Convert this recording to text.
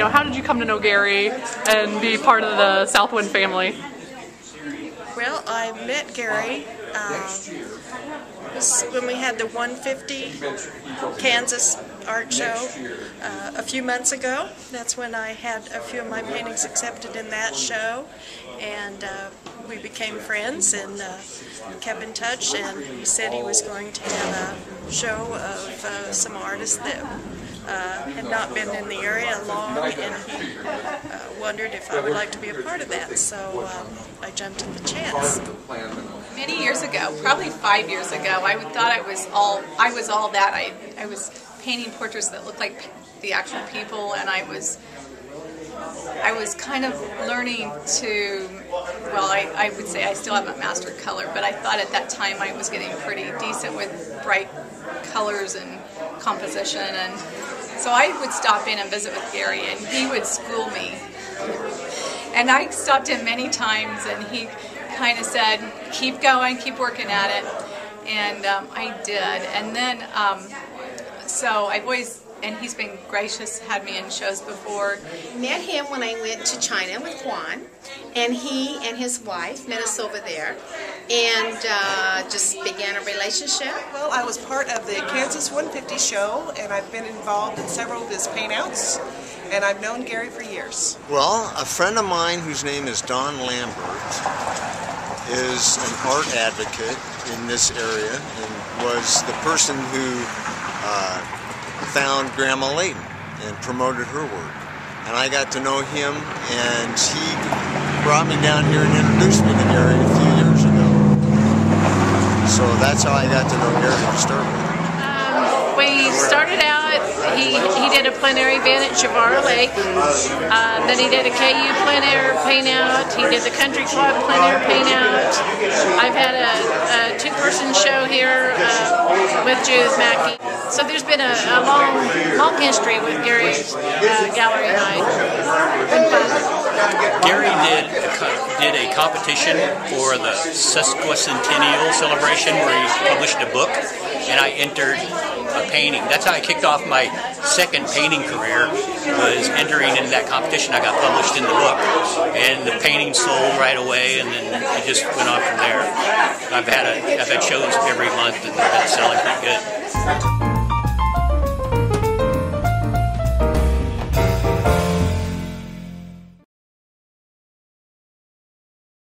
how did you come to know Gary and be part of the SouthWind family? Well, I met Gary when we had the 150 Kansas art show a few months ago. That's when I had a few of my paintings accepted in that show, and we became friends and kept in touch, and he said he was going to have a show of some artists that had not been in the area long, and he wondered if I would like to be a part of that, so I jumped at the chance. Many years ago, probably 5 years ago, I thought I was all that. I was painting portraits that looked like the actual people, and I was kind of learning to, well, I would say I still haven't mastered color, but I thought at that time I was getting pretty decent with bright colors and composition, and so I would stop in and visit with Gary, and he would school me. And I stopped in many times, and he kind of said, keep going, keep working at it, and I did. And then, so I've always, and he's been gracious, had me in shows before. Met him when I went to China with Juan, and he and his wife met us over there, and just began a relationship. Well, I was part of the Kansas 150 show, and I've been involved in several of his paintouts, and I've known Gary for years. Well, a friend of mine whose name is Don Lambert is an art advocate in this area and was the person who found Grandma Layton and promoted her work. And I got to know him, and he brought me down here and introduced me to Gary a few years ago. So that's how I got to know Gary to start with. We started out, he did a plein air event at Javara Lake, then he did a KU plein air paint out, he did the Country Club plein air paint out. I've had a two-person show here with Judith Mackey. So there's been a long history with Gary's gallery and I. Gary did a competition for the sesquicentennial celebration where he published a book, and I entered a painting. That's how I kicked off my second painting career, was entering in that competition. I got published in the book, and the painting sold right away, and then it just went on from there. I've had shows every month, and they've been selling pretty good.